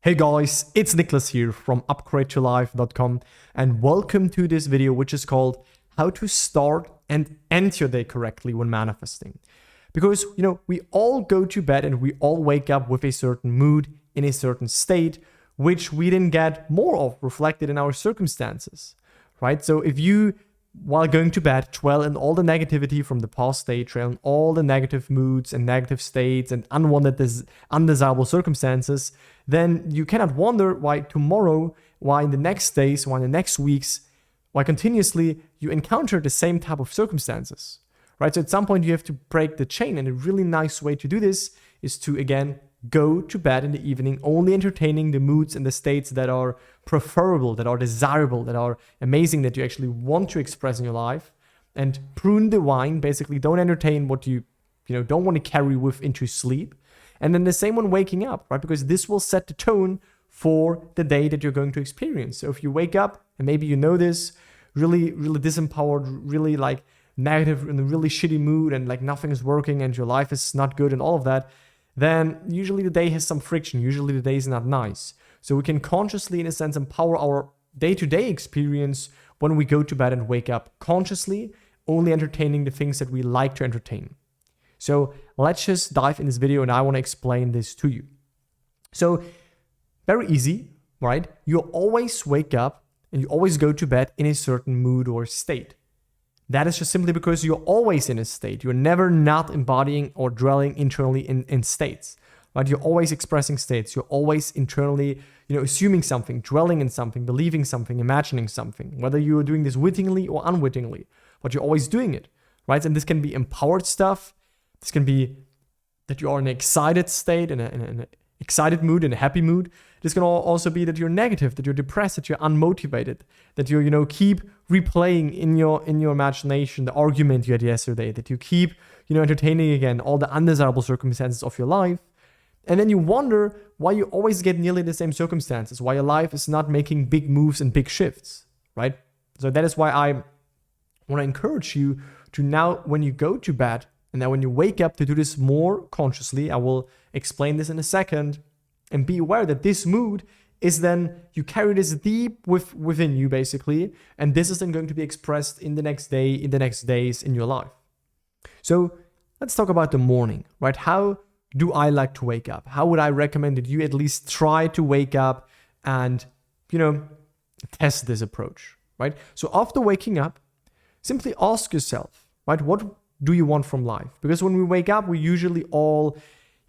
Hey guys, it's Nicholas here from upgradetoLife.com and welcome to this video which is called how to start and end your day correctly when manifesting. Because, we all go to bed and we all wake up with a certain mood, in a certain state, which we didn't get more of reflected in our circumstances, right? So if you, while going to bed, dwell in all the negativity from the past day, dwell in all the negative moods and negative states and unwanted, undesirable circumstances, then you cannot wonder why tomorrow, why in the next days, why in the next weeks, why continuously you encounter the same type of circumstances, right? So at some point you have to break the chain, and a really nice way to do this is to, again, go to bed in the evening only entertaining the moods and the states that are preferable, that are desirable, that are amazing, that you actually want to express in your life, and prune the wine. Basically, don't entertain what you don't want to carry with into sleep. And then the same when waking up, right? Because this will set the tone for the day that you're going to experience. So if you wake up and maybe you know this, really, really disempowered, really like negative, in a really shitty mood, and like nothing is working and your life is not good and all of that, then usually the day has some friction. Usually the day is not nice. So we can consciously, in a sense, empower our day-to-day experience when we go to bed and wake up consciously, only entertaining the things that we like to entertain. So let's just dive in this video and I want to explain this to you. So very easy, right? You always wake up and you always go to bed in a certain mood or state. That is just simply because you're always in a state. You're never not embodying or dwelling internally in states, right? You're always expressing states. You're always internally, assuming something, dwelling in something, believing something, imagining something, whether you're doing this wittingly or unwittingly, but you're always doing it, right? And this can be empowered stuff. This can be that you are in an excited state, in an excited mood, in a happy mood. This can also be that you're negative, that you're depressed, that you're unmotivated, that you keep replaying in your imagination the argument you had yesterday, that you keep entertaining again all the undesirable circumstances of your life. And then you wonder why you always get nearly the same circumstances, why your life is not making big moves and big shifts, right? So that is why I want to encourage you to now, when you go to bed, and then when you wake up, to do this more consciously. I will explain this in a second. And be aware that this mood is then, you carry this deep within you, basically. And this is then going to be expressed in the next day, in the next days in your life. So let's talk about the morning, right? How do I like to wake up? How would I recommend that you at least try to wake up and, test this approach, right? So after waking up, simply ask yourself, right? What do you want from life? Because when we wake up, we usually all,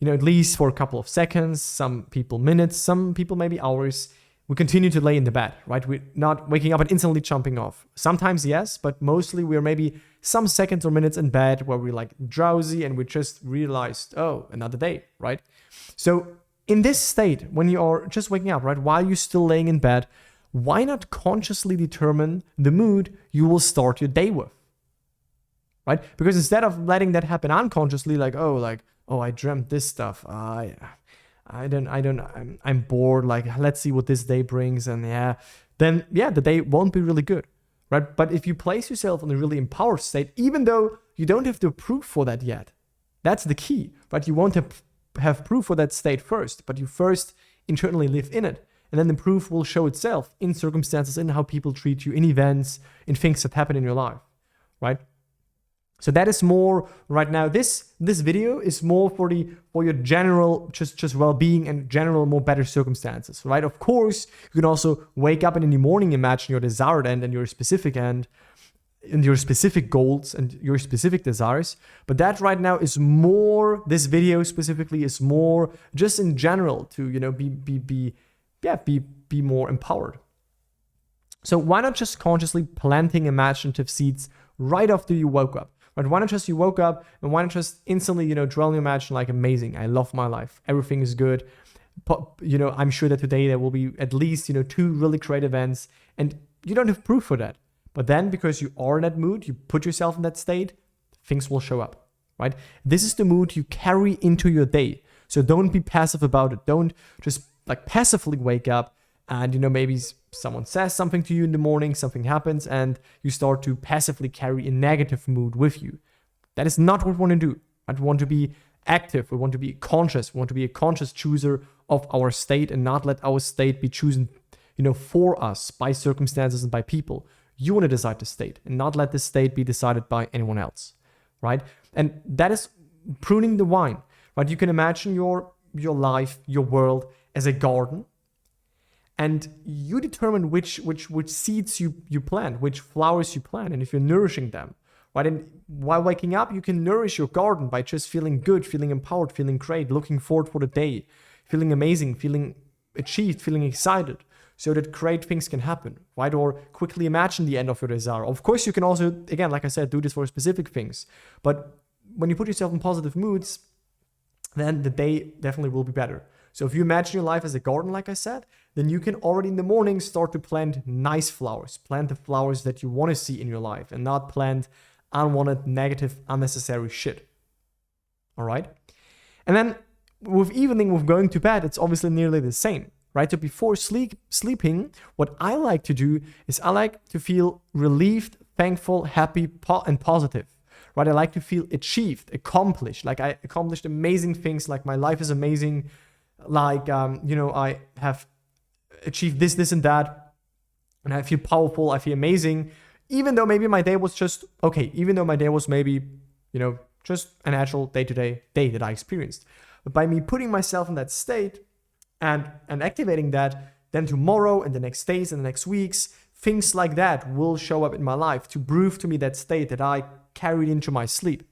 at least for a couple of seconds, some people minutes, some people maybe hours, we continue to lay in the bed, right? We're not waking up and instantly jumping off. Sometimes yes, but mostly we're maybe some seconds or minutes in bed where we're like drowsy and we just realized, oh, another day, right? So in this state, when you are just waking up, right, while you're still laying in bed, why not consciously determine the mood you will start your day with? Right? Because instead of letting that happen unconsciously, I dreamt this stuff. I'm bored. Let's see what this day brings. And then the day won't be really good, right? But if you place yourself in a really empowered state, even though you don't have the proof for that yet, that's the key, right? You won't have proof for that state first, but you first internally live in it. And then the proof will show itself in circumstances, in how people treat you, in events, in things that happen in your life, right? So that is more right now. This video is more for your general just well-being and general more better circumstances, right? Of course, you can also wake up in the morning, imagine your desired end and your specific end, and your specific goals and your specific desires. But that right now is more. This video specifically is more just in general to be more empowered. So why not just consciously planting imaginative seeds right after you woke up? Right? Why not just you woke up and why not just instantly, dwell in your imagination like amazing. I love my life. Everything is good. I'm sure that today there will be at least, 2 really great events, and you don't have proof for that. But then because you are in that mood, you put yourself in that state, things will show up, right? This is the mood you carry into your day. So don't be passive about it. Don't just passively wake up and, maybe someone says something to you in the morning, something happens, and you start to passively carry a negative mood with you. That is not what we want to do. I want to be active. We want to be conscious. We want to be a conscious chooser of our state and not let our state be chosen, for us by circumstances and by people. You want to decide the state and not let the state be decided by anyone else, right? And that is pruning the vine, right? You can imagine your life, your world as a garden, and you determine which seeds you plant, which flowers you plant, and if you're nourishing them, right? And while waking up, you can nourish your garden by just feeling good, feeling empowered, feeling great, looking forward for the day, feeling amazing, feeling achieved, feeling excited, so that great things can happen, right? Or quickly imagine the end of your desire. Of course, you can also, again, like I said, do this for specific things. But when you put yourself in positive moods, then the day definitely will be better. So if you imagine your life as a garden, like I said, then you can already in the morning start to plant nice flowers. Plant the flowers that you want to see in your life and not plant unwanted, negative, unnecessary shit. All right? And then with evening, with going to bed, it's obviously nearly the same, right? So before sleeping, what I like to do is I like to feel relieved, thankful, happy, and positive, right? I like to feel achieved, accomplished, like I accomplished amazing things, like my life is amazing, like, I have achieved this, and that, and I feel powerful, I feel amazing, even though maybe my day was just okay, even though my day was maybe, just a natural day-to-day day that I experienced. But by me putting myself in that state and activating that, then tomorrow and the next days and the next weeks, things like that will show up in my life to prove to me that state that I carried into my sleep.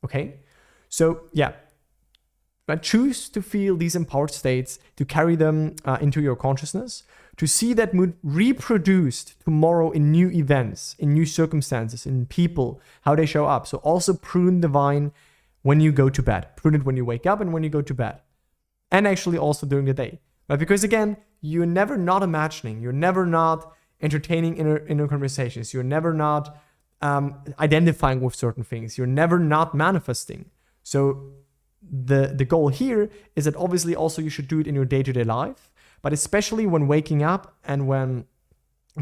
Okay? So, yeah. But choose to feel these empowered states, to carry them into your consciousness, to see that mood reproduced tomorrow in new events, in new circumstances, in people, how they show up. So also prune the vine when you go to bed. Prune it when you wake up and when you go to bed. And actually also during the day. Right? Because again, you're never not imagining, you're never not entertaining inner conversations, you're never not identifying with certain things, you're never not manifesting. So the goal here is that obviously also you should do it in your day-to-day life, but especially when waking up and when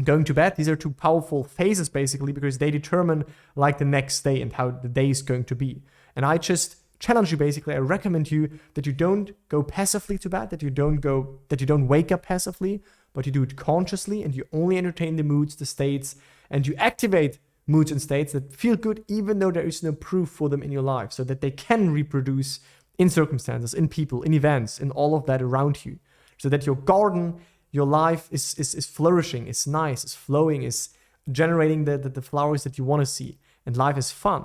going to bed. These are two powerful phases basically, because they determine like the next day and how the day is going to be. And I just challenge you basically, I recommend you that you don't go passively to bed, that you don't wake up passively, but you do it consciously and you only entertain the moods, the states, and you activate moods and states that feel good even though there is no proof for them in your life, so that they can reproduce in circumstances, in people, in events, in all of that around you, so that your garden, your life is flourishing, is nice, is flowing, is generating the flowers that you want to see, and life is fun,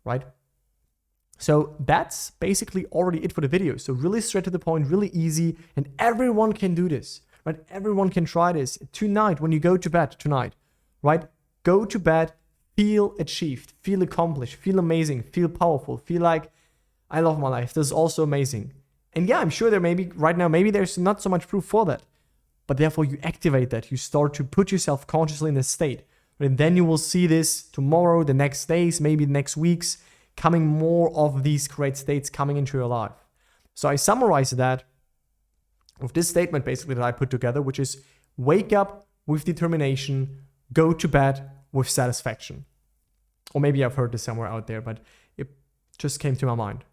right? So that's basically already it for the video. So really straight to the point, really easy, and everyone can do this, right? Everyone can try this tonight when you go to bed tonight, right? Go to bed, feel achieved, feel accomplished, feel amazing, feel powerful, feel like I love my life. This is also amazing. And yeah, I'm sure there right now, maybe there's not so much proof for that, but therefore you activate that. You start to put yourself consciously in this state. And then you will see this tomorrow, the next days, maybe the next weeks, coming more of these great states coming into your life. So I summarize that with this statement basically that I put together, which is wake up with determination, go to bed with satisfaction. Or maybe I've heard this somewhere out there, but it just came to my mind,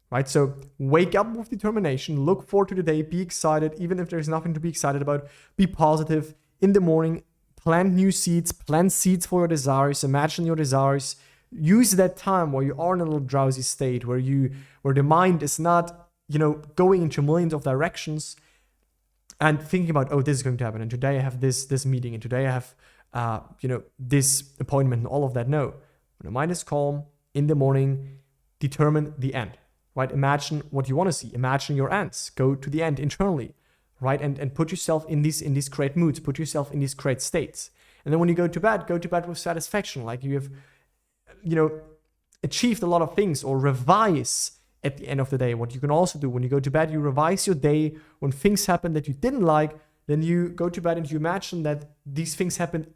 right? So wake up with determination, look forward to the day, be excited, even if there's nothing to be excited about, be positive in the morning, plant new seeds, plant seeds for your desires, imagine your desires, use that time where you are in a little drowsy state, where the mind is not, going into millions of directions and thinking about, oh, this is going to happen, and today I have this meeting, and today I have this appointment and all of that. No, when the mind is calm in the morning, determine the end, right? Imagine what you want to see. Imagine your ends. Go to the end internally, right? And put yourself in these great moods. Put yourself in these great states. And then when you go to bed with satisfaction, like you have, achieved a lot of things, or revise at the end of the day. What you can also do when you go to bed, you revise your day. When things happen that you didn't like, then you go to bed and you imagine that these things happen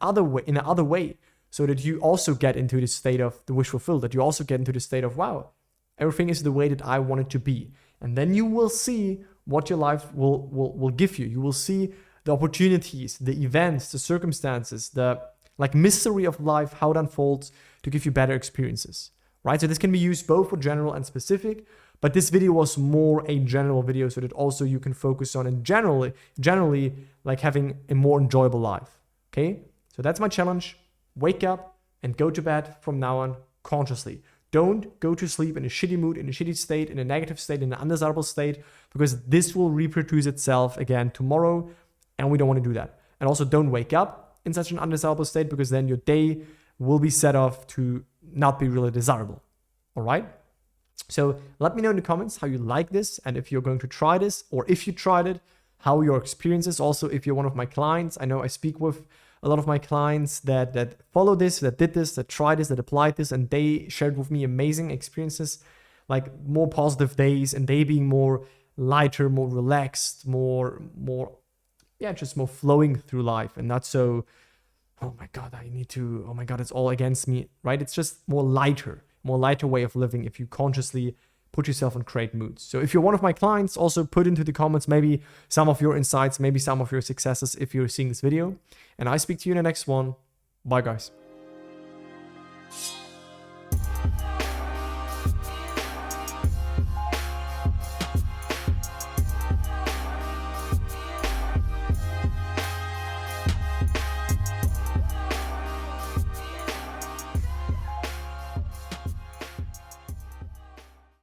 in another way, so that you also get into the state of the wish fulfilled, that you also get into the state of, wow, everything is the way that I want it to be. And then you will see what your life will give you. You will see the opportunities, the events, the circumstances, the mystery of life, how it unfolds to give you better experiences, right? So this can be used both for general and specific, But this video was more a general video so that also you can focus on and generally like having a more enjoyable life. Okay, so that's my challenge. Wake up and go to bed from now on consciously. Don't go to sleep in a shitty mood, in a shitty state, in a negative state, in an undesirable state, because this will reproduce itself again tomorrow, and we don't want to do that. And also don't wake up in such an undesirable state, because then your day will be set off to not be really desirable. All right? So let me know in the comments how you like this, and if you're going to try this, or if you tried it, how your experience is. Also, if you're one of my clients, I know I speak with a lot of my clients that follow this, that did this, that tried this, that applied this, and they shared with me amazing experiences, like more positive days, and they being more lighter, more relaxed, just more flowing through life, and not so, oh my God, oh my God, it's all against me, right? It's just more lighter way of living if you consciously put yourself in great moods. So if you're one of my clients, also put into the comments maybe some of your insights, maybe some of your successes if you're seeing this video. And I speak to you in the next one. Bye, guys.